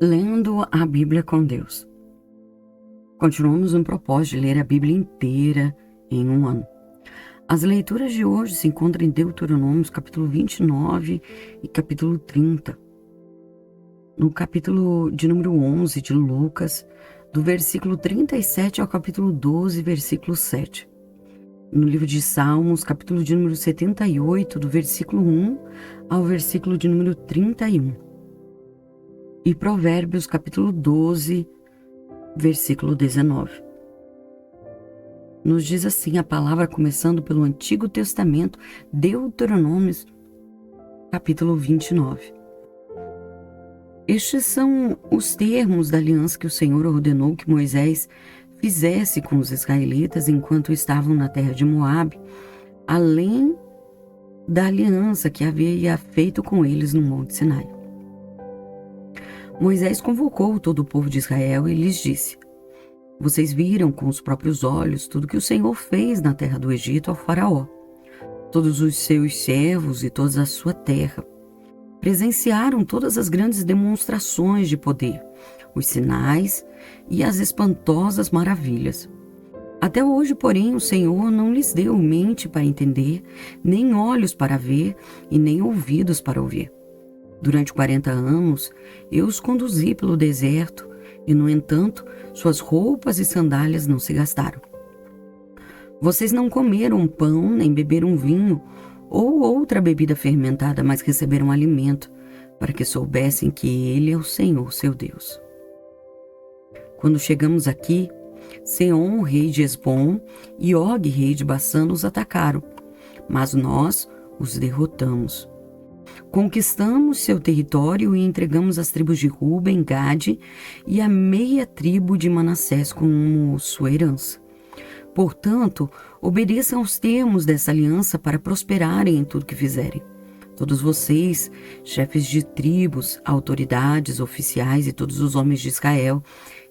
Lendo a Bíblia com Deus. Continuamos no propósito de ler a Bíblia inteira em um ano. As leituras de hoje se encontram em Deuteronômio, capítulo 29 e capítulo 30. No capítulo de número 11 de Lucas, do versículo 37 ao capítulo 12, versículo 7. No livro de Salmos, capítulo de número 78, do versículo 1 ao versículo de número 31. E Provérbios, capítulo 12, versículo 19. Nos diz assim a palavra, começando pelo Antigo Testamento, Deuteronômio, capítulo 29. Estes são os termos da aliança que o Senhor ordenou que Moisés fizesse com os israelitas enquanto estavam na terra de Moabe, além da aliança que havia feito com eles no Monte Sinai. Moisés convocou todo o povo de Israel e lhes disse: Vocês viram com os próprios olhos tudo que o Senhor fez na terra do Egito ao faraó, todos os seus servos e toda a sua terra. Presenciaram todas as grandes demonstrações de poder, os sinais e as espantosas maravilhas. Até hoje, porém, o Senhor não lhes deu mente para entender, nem olhos para ver e nem ouvidos para ouvir. Durante 40 anos, eu os conduzi pelo deserto e, no entanto, suas roupas e sandálias não se gastaram. Vocês não comeram pão, nem beberam vinho ou outra bebida fermentada, mas receberam alimento, para que soubessem que Ele é o Senhor, seu Deus. Quando chegamos aqui, Seom, rei de Hesbom, e Og, rei de Bassã, nos atacaram, mas nós os derrotamos. Conquistamos seu território e entregamos as tribos de Ruben, Gade e a meia tribo de Manassés como sua herança. Portanto, obedeçam aos termos dessa aliança para prosperarem em tudo que fizerem. Todos vocês, chefes de tribos, autoridades, oficiais e todos os homens de Israel,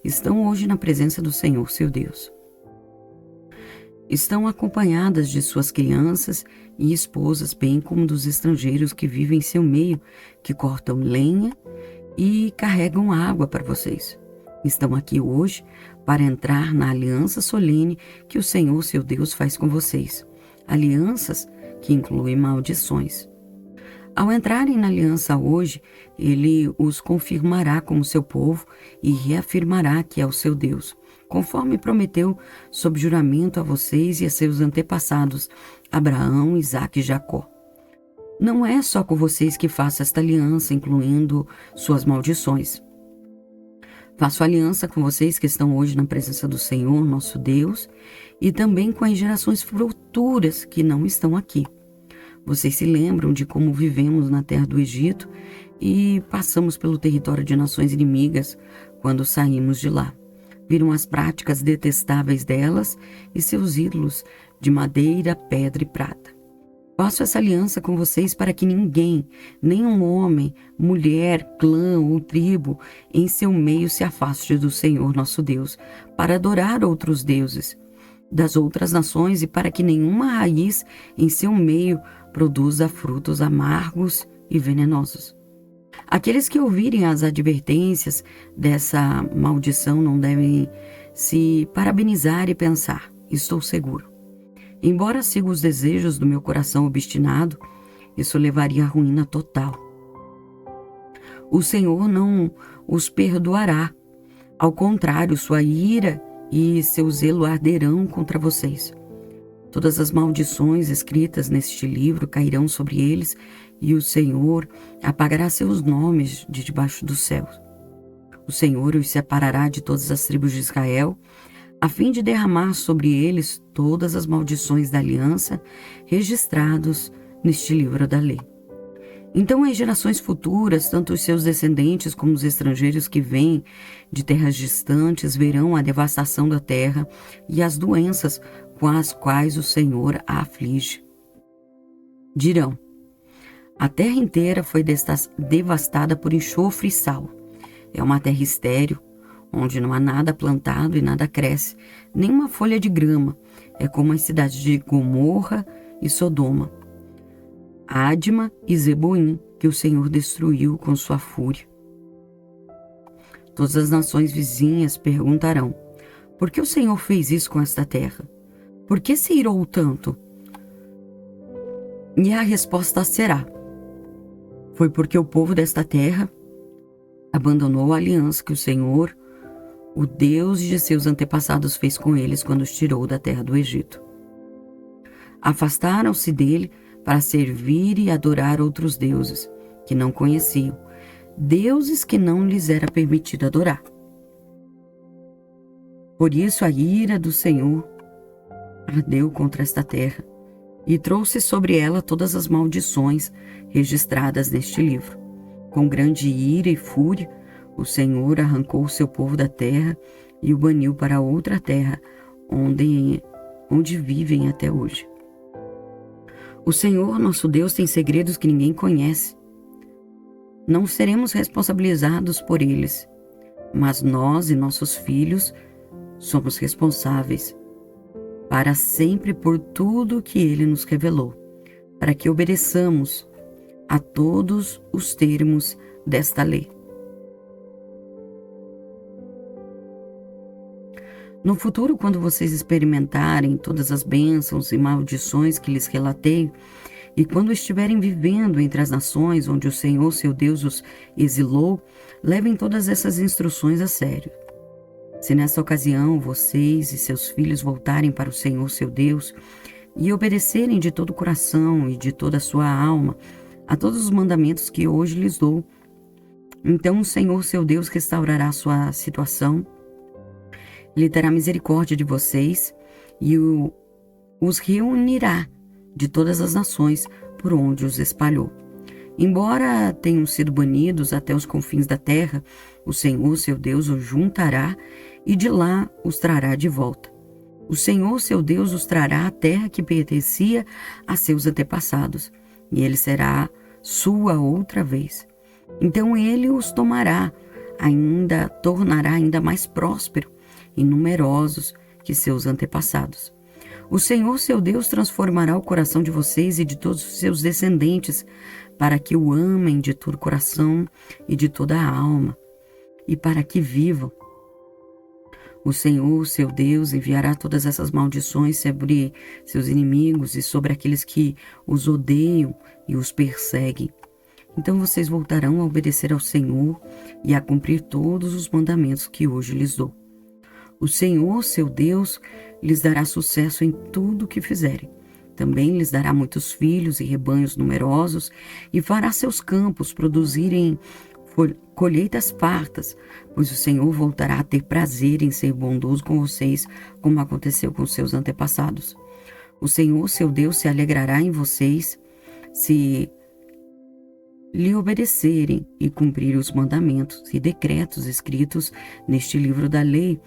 estão hoje na presença do Senhor, seu Deus. Estão acompanhadas de suas crianças e esposas, bem como dos estrangeiros que vivem em seu meio, que cortam lenha e carregam água para vocês. Estão aqui hoje para entrar na aliança solene que o Senhor, seu Deus, faz com vocês. Alianças que incluem maldições. Ao entrarem na aliança hoje, Ele os confirmará como seu povo e reafirmará que é o seu Deus, conforme prometeu sob juramento a vocês e a seus antepassados, Abraão, Isaque e Jacó. Não é só com vocês que faço esta aliança, incluindo suas maldições. Faço aliança com vocês que estão hoje na presença do Senhor, nosso Deus, e também com as gerações futuras que não estão aqui. Vocês se lembram de como vivemos na terra do Egito e passamos pelo território de nações inimigas quando saímos de lá. Viram as práticas detestáveis delas e seus ídolos de madeira, pedra e prata. Faço essa aliança com vocês para que ninguém, nenhum homem, mulher, clã ou tribo em seu meio se afaste do Senhor nosso Deus, para adorar outros deuses das outras nações e para que nenhuma raiz em seu meio produza frutos amargos e venenosos. Aqueles que ouvirem as advertências dessa maldição não devem se parabenizar e pensar: estou seguro. Embora siga os desejos do meu coração obstinado, isso levaria à ruína total. O Senhor não os perdoará. Ao contrário, sua ira e seu zelo arderão contra vocês. Todas as maldições escritas neste livro cairão sobre eles e o Senhor apagará seus nomes de debaixo do céu. O Senhor os separará de todas as tribos de Israel, a fim de derramar sobre eles todas as maldições da aliança registrados neste livro da lei. Então as gerações futuras, tanto os seus descendentes como os estrangeiros que vêm de terras distantes, verão a devastação da terra e as doenças com as quais o Senhor a aflige. Dirão: a terra inteira foi devastada por enxofre e sal. É uma terra estéril, onde não há nada plantado e nada cresce, nem uma folha de grama. É como as cidades de Gomorra e Sodoma, Adma e Zeboim, que o Senhor destruiu com sua fúria. Todas as nações vizinhas perguntarão: por que o Senhor fez isso com esta terra? Por que se irou tanto? E a resposta será: foi porque o povo desta terra abandonou a aliança que o Senhor, o Deus de seus antepassados, fez com eles quando os tirou da terra do Egito. Afastaram-se dele para servir e adorar outros deuses que não conheciam, deuses que não lhes era permitido adorar. Por isso a ira do Senhor ardeu contra esta terra e trouxe sobre ela todas as maldições registradas neste livro. Com grande ira e fúria, o Senhor arrancou o seu povo da terra e o baniu para outra terra, onde vivem até hoje. O Senhor, nosso Deus, tem segredos que ninguém conhece. Não seremos responsabilizados por eles, mas nós e nossos filhos somos responsáveis para sempre por tudo que Ele nos revelou, para que obedeçamos a todos os termos desta lei. No futuro, quando vocês experimentarem todas as bênçãos e maldições que lhes relatei, e quando estiverem vivendo entre as nações onde o Senhor, seu Deus, os exilou, levem todas essas instruções a sério. Se nessa ocasião vocês e seus filhos voltarem para o Senhor, seu Deus, e obedecerem de todo o coração e de toda a sua alma a todos os mandamentos que hoje lhes dou, então o Senhor, seu Deus, restaurará a sua situação. Ele terá misericórdia de vocês e os reunirá de todas as nações por onde os espalhou. Embora tenham sido banidos até os confins da terra, o Senhor, seu Deus, os juntará e de lá os trará de volta. O Senhor, seu Deus, os trará à terra que pertencia a seus antepassados, e ele será sua outra vez. Então ele os tornará ainda mais próspero e numerosos que seus antepassados. O Senhor, seu Deus, transformará o coração de vocês e de todos os seus descendentes para que o amem de todo o coração e de toda a alma e para que vivam. O Senhor, seu Deus, enviará todas essas maldições sobre seus inimigos e sobre aqueles que os odeiam e os perseguem. Então vocês voltarão a obedecer ao Senhor e a cumprir todos os mandamentos que hoje lhes dou. O Senhor, seu Deus, lhes dará sucesso em tudo o que fizerem. Também lhes dará muitos filhos e rebanhos numerosos e fará seus campos produzirem colheitas fartas, pois o Senhor voltará a ter prazer em ser bondoso com vocês, como aconteceu com seus antepassados. O Senhor, seu Deus, se alegrará em vocês se lhe obedecerem e cumprir os mandamentos e decretos escritos neste livro da lei,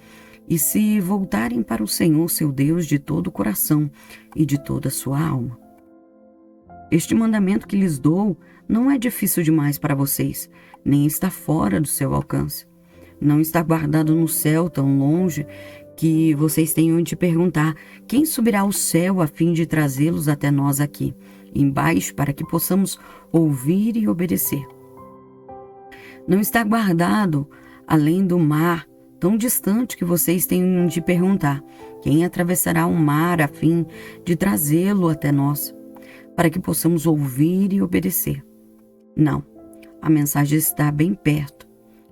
e se voltarem para o Senhor, seu Deus, de todo o coração e de toda a sua alma. Este mandamento que lhes dou não é difícil demais para vocês, nem está fora do seu alcance. Não está guardado no céu tão longe que vocês tenham de perguntar: quem subirá ao céu a fim de trazê-los até nós aqui, embaixo, para que possamos ouvir e obedecer? Não está guardado além do mar, tão distante que vocês tenham de perguntar: quem atravessará o mar a fim de trazê-lo até nós, para que possamos ouvir e obedecer? Não, a mensagem está bem perto,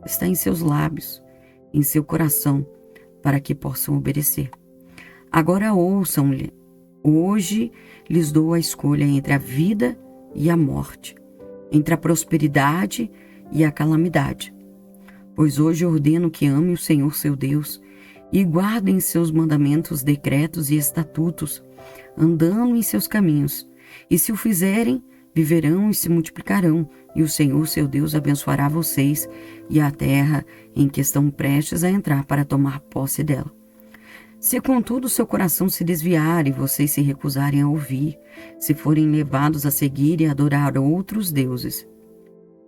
está em seus lábios, em seu coração, para que possam obedecer. Agora ouçam-lhe. Hoje lhes dou a escolha entre a vida e a morte, entre a prosperidade e a calamidade. Pois hoje ordeno que amem o Senhor, seu Deus, e guardem seus mandamentos, decretos e estatutos, andando em seus caminhos. E se o fizerem, viverão e se multiplicarão, e o Senhor, seu Deus, abençoará vocês e a terra em que estão prestes a entrar para tomar posse dela. Se, contudo, seu coração se desviar e vocês se recusarem a ouvir, se forem levados a seguir e adorar outros deuses,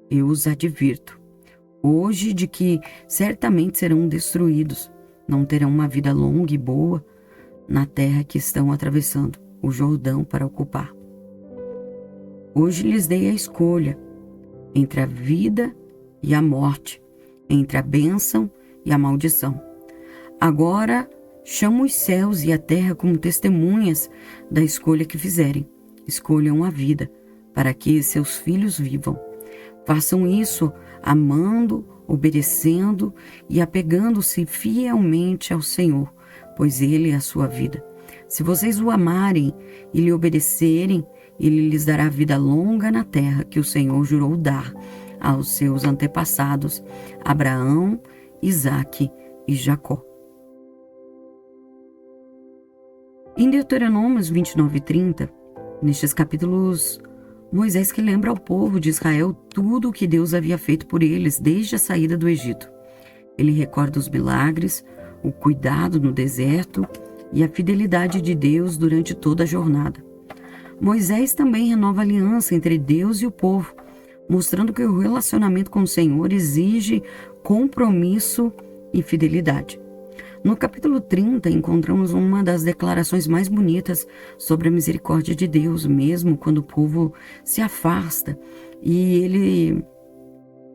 eu os advirto hoje de que certamente serão destruídos, não terão uma vida longa e boa na terra que estão atravessando o Jordão para ocupar. Hoje lhes dei a escolha entre a vida e a morte, entre a bênção e a maldição. Agora chamo os céus e a terra como testemunhas da escolha que fizerem. Escolham a vida, para que seus filhos vivam. Façam isso amando, obedecendo e apegando-se fielmente ao Senhor, pois Ele é a sua vida. Se vocês o amarem e lhe obedecerem, Ele lhes dará vida longa na terra que o Senhor jurou dar aos seus antepassados, Abraão, Isaque e Jacó. Em Deuteronômios 29 e 30, nestes capítulos, Moisés que lembra ao povo de Israel tudo o que Deus havia feito por eles desde a saída do Egito. Ele recorda os milagres, o cuidado no deserto e a fidelidade de Deus durante toda a jornada. Moisés também renova a aliança entre Deus e o povo, mostrando que o relacionamento com o Senhor exige compromisso e fidelidade. No capítulo 30, encontramos uma das declarações mais bonitas sobre a misericórdia de Deus, mesmo quando o povo se afasta e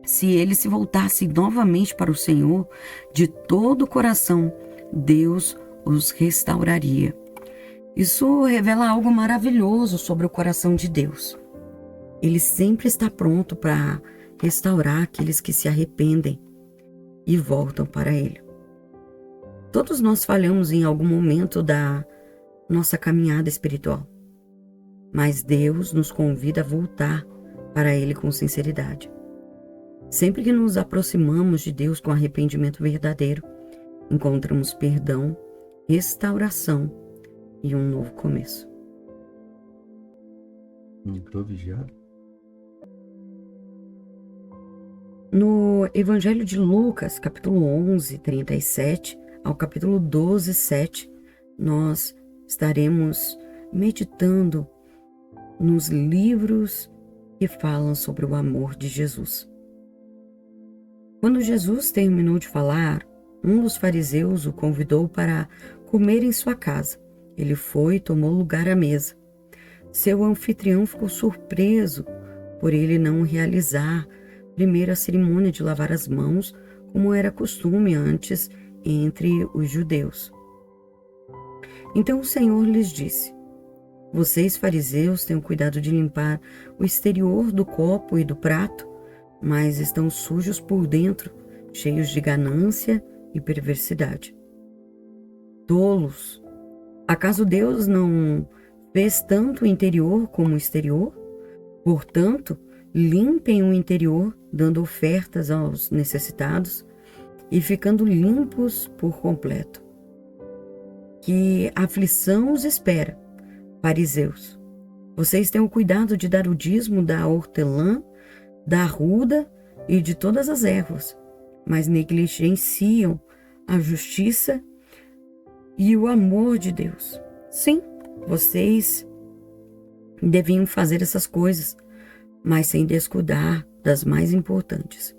se ele se voltasse novamente para o Senhor, de todo o coração, Deus os restauraria. Isso revela algo maravilhoso sobre o coração de Deus. Ele sempre está pronto para restaurar aqueles que se arrependem e voltam para Ele. Todos nós falhamos em algum momento da nossa caminhada espiritual, mas Deus nos convida a voltar para Ele com sinceridade. Sempre que nos aproximamos de Deus com arrependimento verdadeiro, encontramos perdão, restauração e um novo começo. Estou vigiado. No Evangelho de Lucas, capítulo 11, 37, ao capítulo 12, 7, nós estaremos meditando nos livros que falam sobre o amor de Jesus. Quando Jesus terminou de falar, um dos fariseus o convidou para comer em sua casa. Ele foi e tomou lugar à mesa. Seu anfitrião ficou surpreso por ele não realizar primeiro a cerimônia de lavar as mãos, como era costume antes entre os judeus. Então o Senhor lhes disse: vocês, fariseus, têm o cuidado de limpar o exterior do copo e do prato, mas estão sujos por dentro, cheios de ganância e perversidade. Tolos! Acaso Deus não fez tanto o interior como o exterior? Portanto, limpem o interior, dando ofertas aos necessitados e ficando limpos por completo. Que aflição os espera, fariseus! Vocês têm o cuidado de dar o dízimo da hortelã, da arruda e de todas as ervas, mas negligenciam a justiça e o amor de Deus. Sim, vocês deviam fazer essas coisas, mas sem descuidar das mais importantes.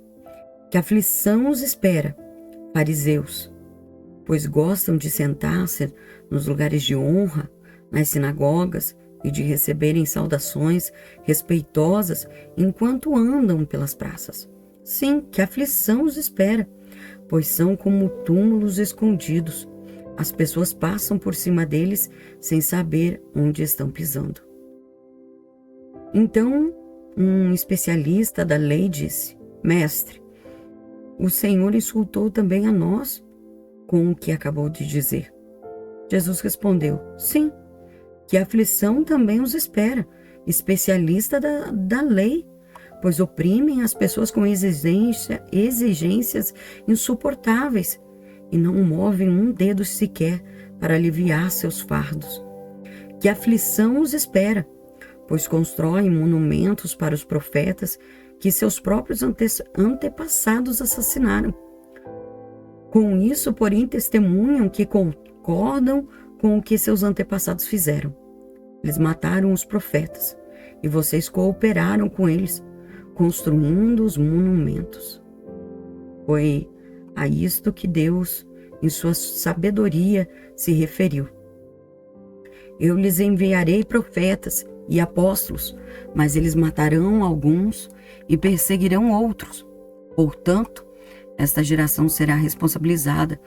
Que aflição os espera, fariseus, pois gostam de sentar-se nos lugares de honra, nas sinagogas, e de receberem saudações respeitosas enquanto andam pelas praças. Sim, que aflição os espera, pois são como túmulos escondidos. As pessoas passam por cima deles sem saber onde estão pisando. Então, um especialista da lei disse: Mestre, o Senhor insultou também a nós com o que acabou de dizer. Jesus respondeu: Sim, que aflição também os espera, especialista da lei, pois oprimem as pessoas com exigências insuportáveis e não movem um dedo sequer para aliviar seus fardos. Que aflição os espera, pois constroem monumentos para os profetas que seus próprios antepassados assassinaram. Com isso, porém, testemunham que concordam com o que seus antepassados fizeram. Eles mataram os profetas e vocês cooperaram com eles, construindo os monumentos. Foi a isto que Deus, em sua sabedoria, se referiu. Eu lhes enviarei profetas e apóstolos, mas eles matarão alguns e perseguirão outros. Portanto, Esta geração será responsabilizada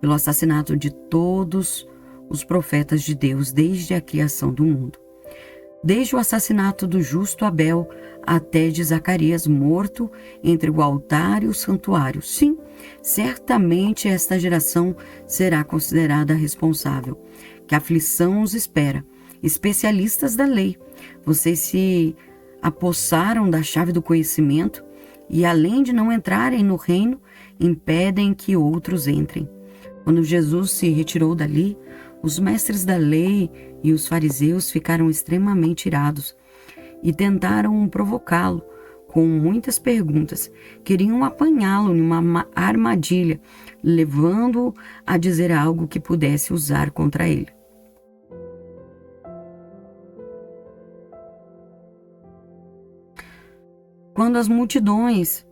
pelo assassinato de todos os profetas de Deus desde a criação do mundo. Desde o assassinato do justo Abel até de Zacarias morto entre o altar e o santuário. Sim, certamente esta geração será considerada responsável. Que aflição os espera. Especialistas da lei, vocês se apossaram da chave do conhecimento e, além de não entrarem no reino, impedem que outros entrem. Quando Jesus se retirou dali, os mestres da lei e os fariseus ficaram extremamente irados e tentaram provocá-lo com muitas perguntas. Queriam apanhá-lo numa armadilha, levando-o a dizer algo que pudesse usar contra ele. Quando as multidões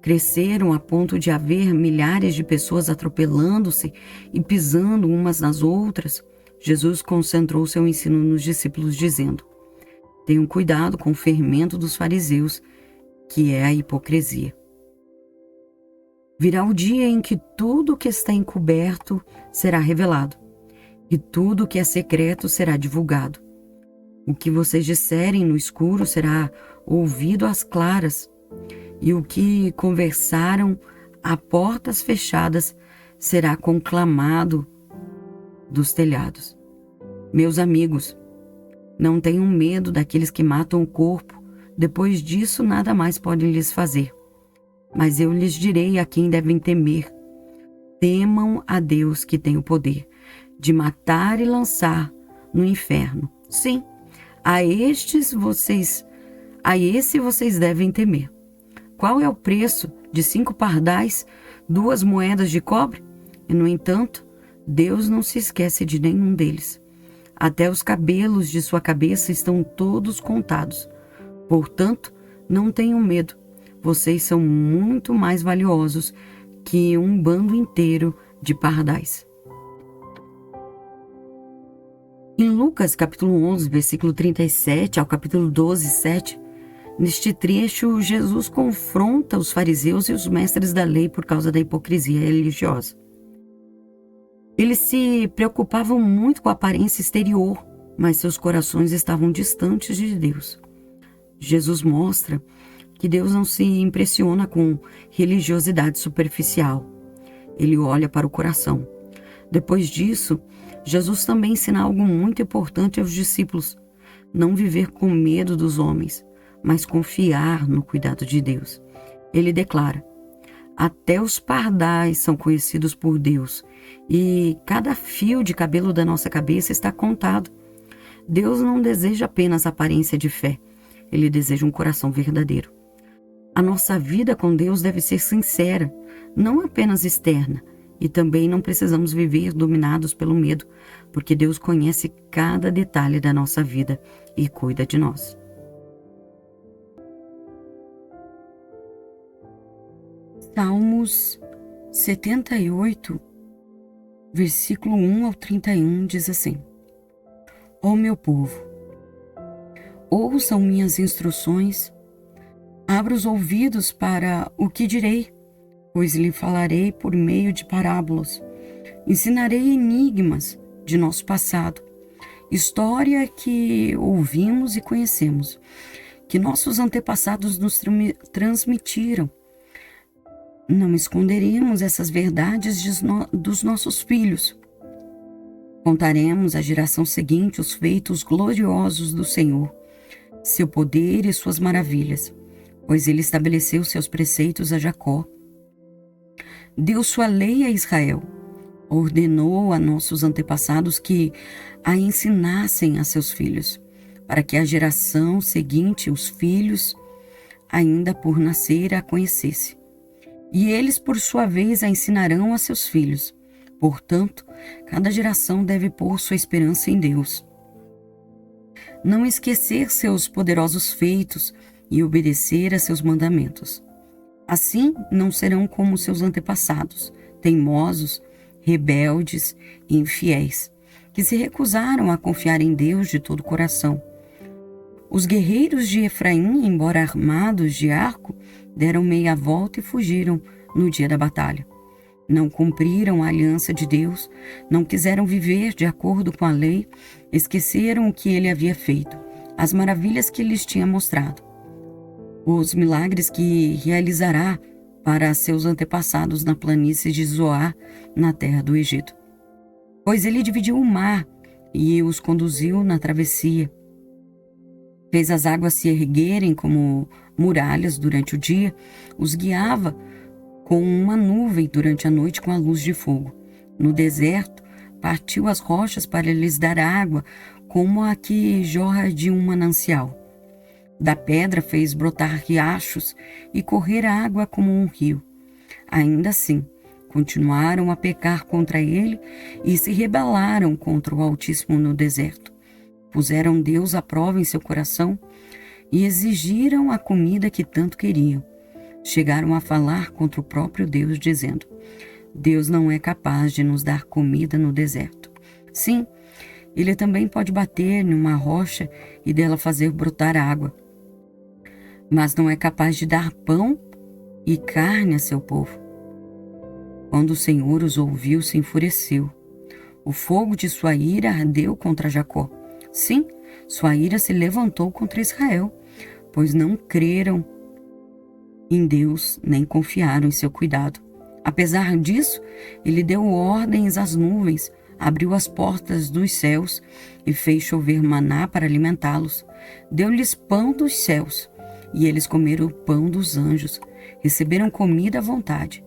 cresceram a ponto de haver milhares de pessoas atropelando-se e pisando umas nas outras, Jesus concentrou seu ensino nos discípulos, dizendo: tenham cuidado com o fermento dos fariseus, que é a hipocrisia. Virá o dia em que tudo o que está encoberto será revelado, e tudo o que é secreto será divulgado. O que vocês disserem no escuro será ouvido às claras, e o que conversaram a portas fechadas será conclamado dos telhados. Meus amigos, não tenham medo daqueles que matam o corpo, depois disso nada mais podem lhes fazer. Mas eu lhes direi a quem devem temer. Temam a Deus que tem o poder de matar e lançar no inferno. Sim, a esse vocês devem temer. Qual é o preço de 5 pardais, 2 moedas de cobre? E, no entanto, Deus não se esquece de nenhum deles. Até os cabelos de sua cabeça estão todos contados. Portanto, não tenham medo. Vocês são muito mais valiosos que um bando inteiro de pardais. Em Lucas, capítulo 11, versículo 37 ao capítulo 12, 7, neste trecho, Jesus confronta os fariseus e os mestres da lei por causa da hipocrisia religiosa. Eles se preocupavam muito com a aparência exterior, mas seus corações estavam distantes de Deus. Jesus mostra que Deus não se impressiona com religiosidade superficial. Ele olha para o coração. Depois disso, Jesus também ensina algo muito importante aos discípulos: não viver com medo dos homens, mas confiar no cuidado de Deus. Ele declara: até os pardais são conhecidos por Deus, e cada fio de cabelo da nossa cabeça está contado. Deus não deseja apenas aparência de fé, Ele deseja um coração verdadeiro. A nossa vida com Deus deve ser sincera, não apenas externa, e também não precisamos viver dominados pelo medo, porque Deus conhece cada detalhe da nossa vida e cuida de nós. Salmos 78, versículo 1 ao 31 diz assim: Ó meu povo, ouçam minhas instruções, abra os ouvidos para o que direi, pois lhe falarei por meio de parábolas. Ensinarei enigmas de nosso passado, história que ouvimos e conhecemos, que nossos antepassados nos transmitiram. Não esconderemos essas verdades dos nossos filhos. Contaremos à geração seguinte os feitos gloriosos do Senhor, seu poder e suas maravilhas, pois ele estabeleceu seus preceitos a Jacó. Deu sua lei a Israel, ordenou a nossos antepassados que a ensinassem a seus filhos, para que a geração seguinte, os filhos, ainda por nascer, a conhecesse. E eles, por sua vez, a ensinarão a seus filhos. Portanto, cada geração deve pôr sua esperança em Deus. Não esquecer seus poderosos feitos e obedecer a seus mandamentos. Assim, não serão como seus antepassados, teimosos, rebeldes e infiéis, que se recusaram a confiar em Deus de todo o coração. Os guerreiros de Efraim, embora armados de arco, deram meia volta e fugiram no dia da batalha. Não cumpriram a aliança de Deus, não quiseram viver de acordo com a lei, esqueceram o que ele havia feito, as maravilhas que lhes tinha mostrado, os milagres que realizará para seus antepassados na planície de Zoar, na terra do Egito. Pois ele dividiu o mar e os conduziu na travessia. Fez as águas se erguerem como muralhas durante o dia, os guiava com uma nuvem durante a noite com a luz de fogo. No deserto, partiu as rochas para lhes dar água, como a que jorra de um manancial. Da pedra fez brotar riachos e correr água como um rio. Ainda assim, continuaram a pecar contra ele e se rebelaram contra o Altíssimo no deserto. Puseram Deus à prova em seu coração e exigiram a comida que tanto queriam. Chegaram a falar contra o próprio Deus, dizendo: Deus não é capaz de nos dar comida no deserto. Sim, ele também pode bater numa rocha e dela fazer brotar água, mas não é capaz de dar pão e carne a seu povo. Quando o Senhor os ouviu, se enfureceu. O fogo de sua ira ardeu contra Jacó. Sim, sua ira se levantou contra Israel, pois não creram em Deus, nem confiaram em seu cuidado. Apesar disso, ele deu ordens às nuvens, abriu as portas dos céus e fez chover maná para alimentá-los. Deu-lhes pão dos céus, e eles comeram o pão dos anjos, receberam comida à vontade.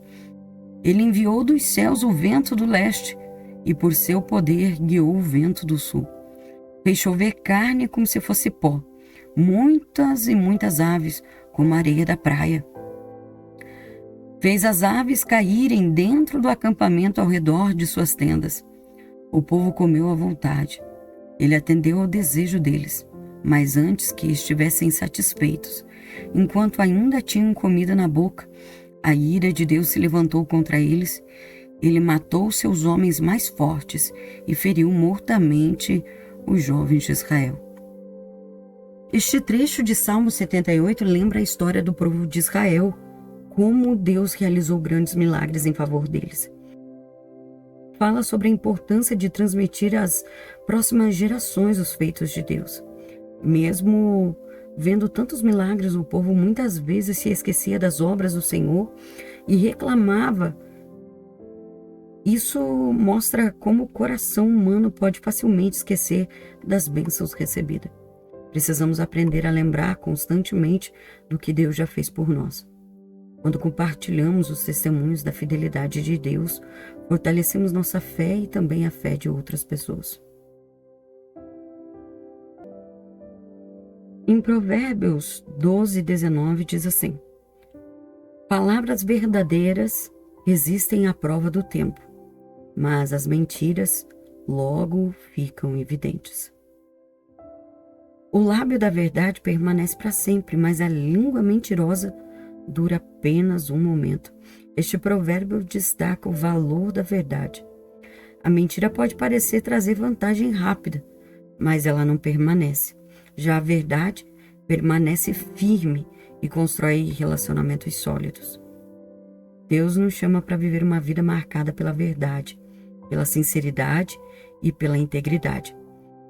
Ele enviou dos céus o vento do leste, e por seu poder guiou o vento do sul. Fez chover carne como se fosse pó, muitas e muitas aves, como a areia da praia. Fez as aves caírem dentro do acampamento ao redor de suas tendas. O povo comeu à vontade. Ele atendeu ao desejo deles, mas antes que estivessem satisfeitos, enquanto ainda tinham comida na boca, a ira de Deus se levantou contra eles. Ele matou seus homens mais fortes e feriu mortamente os jovens de Israel. Este trecho de Salmo 78 lembra a história do povo de Israel, como Deus realizou grandes milagres em favor deles. Fala sobre a importância de transmitir às próximas gerações os feitos de Deus. Mesmo vendo tantos milagres, o povo muitas vezes se esquecia das obras do Senhor e reclamava. Isso mostra como o coração humano pode facilmente esquecer das bênçãos recebidas. Precisamos aprender a lembrar constantemente do que Deus já fez por nós. Quando compartilhamos os testemunhos da fidelidade de Deus, fortalecemos nossa fé e também a fé de outras pessoas. Em Provérbios 12:19 diz assim: Palavras verdadeiras resistem à prova do tempo, mas as mentiras logo ficam evidentes. O lábio da verdade permanece para sempre, mas a língua mentirosa dura apenas um momento. Este provérbio destaca o valor da verdade. A mentira pode parecer trazer vantagem rápida, mas ela não permanece. Já a verdade permanece firme e constrói relacionamentos sólidos. Deus nos chama para viver uma vida marcada pela verdade, pela sinceridade e pela integridade.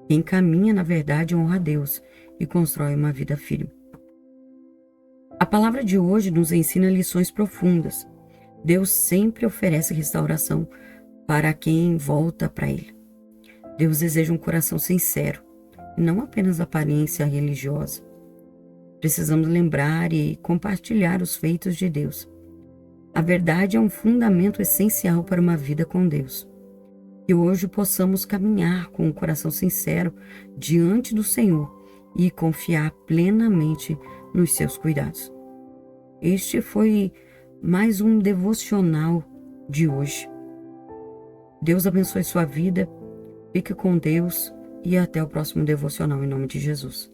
Quem caminha na verdade honra a Deus e constrói uma vida firme. A palavra de hoje nos ensina lições profundas. Deus sempre oferece restauração para quem volta para Ele. Deus deseja um coração sincero, e não apenas aparência religiosa. Precisamos lembrar e compartilhar os feitos de Deus. A verdade é um fundamento essencial para uma vida com Deus. Que hoje possamos caminhar com um coração sincero diante do Senhor e confiar plenamente nos seus cuidados. Este foi mais um devocional de hoje. Deus abençoe sua vida, fique com Deus e até o próximo devocional em nome de Jesus.